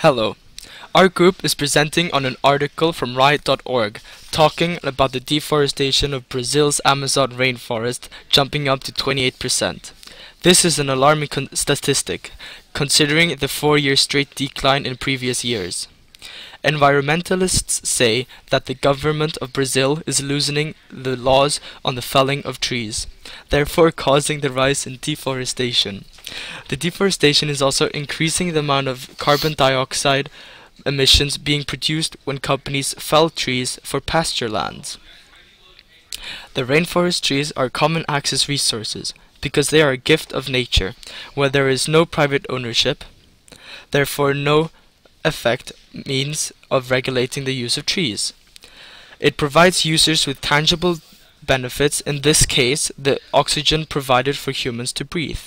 Hello. Our group is presenting on an article from riot.org talking about the deforestation of Brazil's Amazon rainforest jumping up to 28%. This is an alarming statistic, considering the 4-year straight decline in previous years. Environmentalists say that the government of Brazil is loosening the laws on the felling of trees, therefore causing the rise in deforestation. The deforestation is also increasing the amount of carbon dioxide emissions being produced when companies fell trees for pasture lands. The rainforest trees are common access resources because they are a gift of nature, where there is no private ownership, therefore no effect means of regulating the use of trees. It provides users with tangible benefits, in this case the oxygen provided for humans to breathe.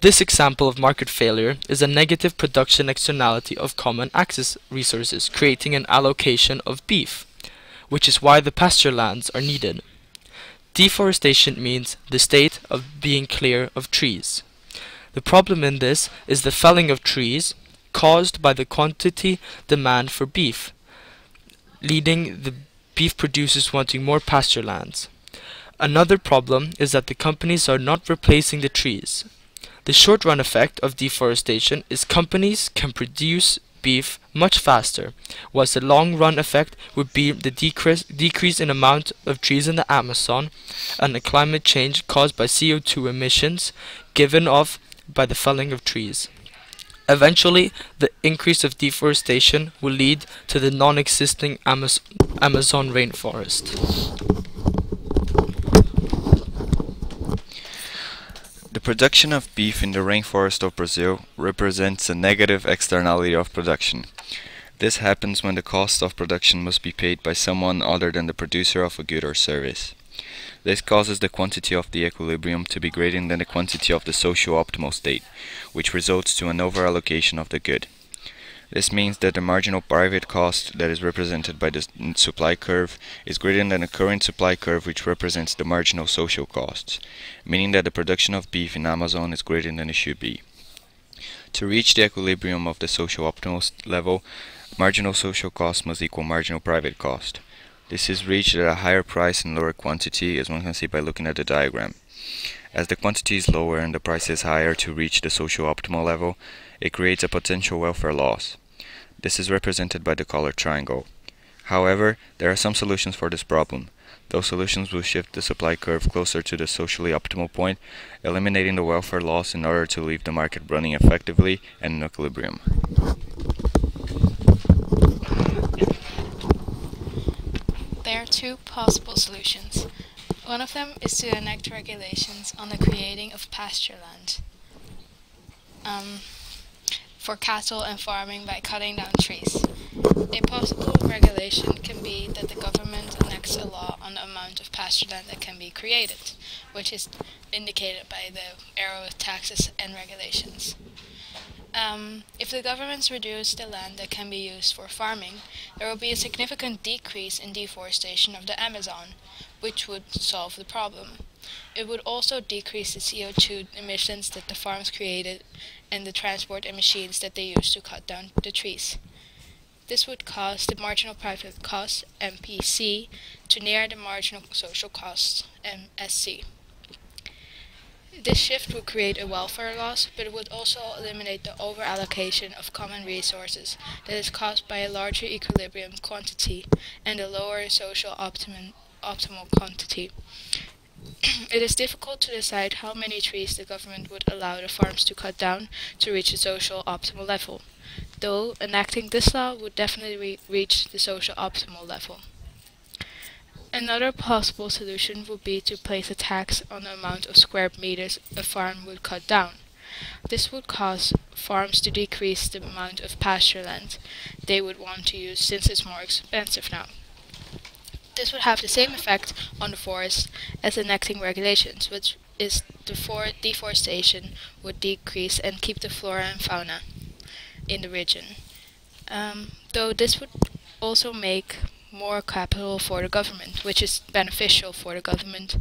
This example of market failure is a negative production externality of common access resources, creating an allocation of beef, which is why the pasture lands are needed. Deforestation means the state of being clear of trees. The problem in this is the felling of trees caused by the quantity demand for beef, leading the beef producers wanting more pasture lands. Another problem is that the companies are not replacing the trees. The short-run effect of deforestation is companies can produce beef much faster, whilst the long-run effect would be the decrease in amount of trees in the Amazon and the climate change caused by CO2 emissions given off by the felling of trees. Eventually, the increase of deforestation will lead to the non-existing Amazon rainforest. The production of beef in the rainforest of Brazil represents a negative externality of production. This happens when the cost of production must be paid by someone other than the producer of a good or service. This causes the quantity of the equilibrium to be greater than the quantity of the socio-optimal state, which results to an overallocation of the good. This means that the marginal private cost that is represented by the supply curve is greater than the current supply curve, which represents the marginal social costs, meaning that the production of beef in Amazon is greater than it should be. To reach the equilibrium of the socio-optimal level, marginal social cost must equal marginal private cost. This is reached at a higher price and lower quantity, as one can see by looking at the diagram. As the quantity is lower and the price is higher to reach the socio-optimal level, it creates a potential welfare loss. This is represented by the colored triangle. However, there are some solutions for this problem. Those solutions will shift the supply curve closer to the socially optimal point, eliminating the welfare loss in order to leave the market running effectively and in equilibrium. There are two possible solutions. One of them is to enact regulations on the creating of pasture land for cattle and farming by cutting down trees. A possible regulation can be that the government enacts a law on the amount of pasture land that can be created, which is indicated by the arrow with taxes and regulations. If the governments reduce the land that can be used for farming, there will be a significant decrease in deforestation of the Amazon, which would solve the problem. It would also decrease the CO2 emissions that the farms created and the transport and machines that they use to cut down the trees. This would cause the marginal private cost, MPC, to near the marginal social cost, MSC. This shift would create a welfare loss, but it would also eliminate the overallocation of common resources that is caused by a larger equilibrium quantity and a lower social optimal quantity. It is difficult to decide how many trees the government would allow the farms to cut down to reach the social optimal level, though enacting this law would definitely reach the social optimal level. Another possible solution would be to place a tax on the amount of square meters a farm would cut down. This would cause farms to decrease the amount of pasture land they would want to use, since it's more expensive now. This would have the same effect on the forest as enacting regulations, which is deforestation would decrease and keep the flora and fauna in the region. Though this would also make more capital for the government, which is beneficial for the government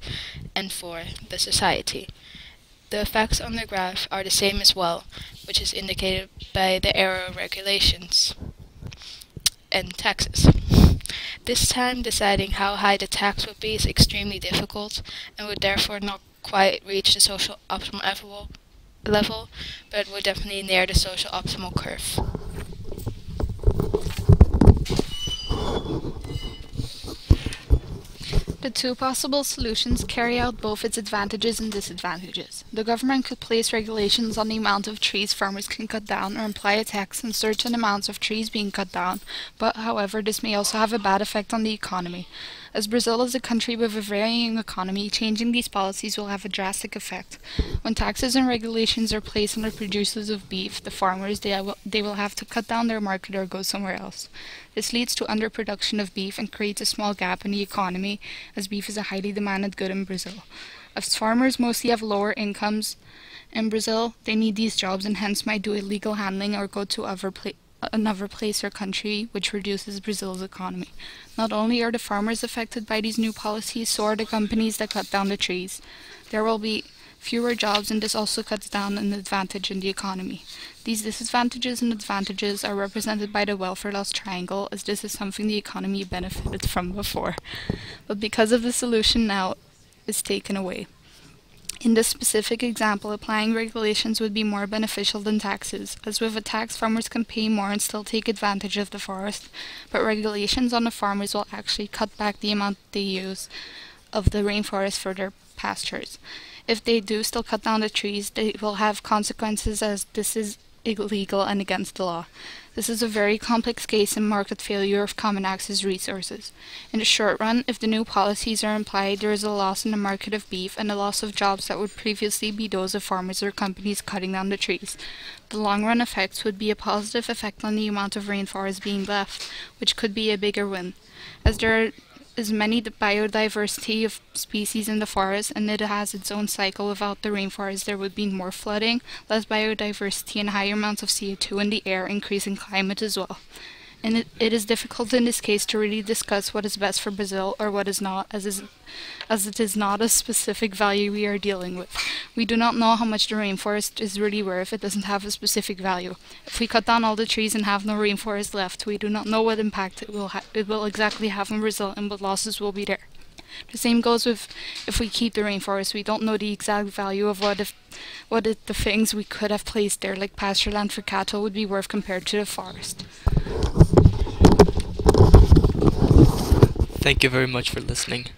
and for the society. The effects on the graph are the same as well, which is indicated by the arrow regulations and taxes. This time, deciding how high the tax would be is extremely difficult and would therefore not quite reach the social optimal level, but it would definitely near the social optimal curve. The two possible solutions carry out both its advantages and disadvantages. The government could place regulations on the amount of trees farmers can cut down or imply a tax on certain amounts of trees being cut down, but however this may also have a bad effect on the economy. As Brazil is a country with a varying economy, changing these policies will have a drastic effect. When taxes and regulations are placed on the producers of beef, the farmers, they will have to cut down their market or go somewhere else. This leads to underproduction of beef and creates a small gap in the economy, as beef is a highly demanded good in Brazil. As farmers mostly have lower incomes in Brazil, they need these jobs and hence might do illegal handling or go to another place or country, which reduces Brazil's economy. Not only are the farmers affected by these new policies, so are the companies that cut down the trees. There will be fewer jobs, and this also cuts down an advantage in the economy. These disadvantages and advantages are represented by the welfare loss triangle, as this is something the economy benefited from before, but because of the solution now is taken away. In this specific example, applying regulations would be more beneficial than taxes, as with a tax farmers can pay more and still take advantage of the forest, but regulations on the farmers will actually cut back the amount they use of the rainforest for their pastures. If they do still cut down the trees, they will have consequences, as this is illegal and against the law. This is a very complex case in market failure of common access resources. In the short run, if the new policies are implied, there is a loss in the market of beef and a loss of jobs that would previously be those of farmers or companies cutting down the trees. The long-run effects would be a positive effect on the amount of rainforest being left, which could be a bigger win. As there is many biodiversity of species in the forest, and it has its own cycle. Without the rainforest, there would be more flooding, less biodiversity, and higher amounts of CO2 in the air, increasing climate as well. And it is difficult in this case to really discuss what is best for Brazil or what is not, as it is not a specific value we are dealing with. We do not know how much the rainforest is really worth. It doesn't have a specific value. If we cut down all the trees and have no rainforest left, we do not know what impact it will exactly have on Brazil and what losses will be there. The same goes with if we keep the rainforest. We don't know the exact value of the things we could have placed there, like pasture land for cattle, would be worth compared to the forest. Thank you very much for listening.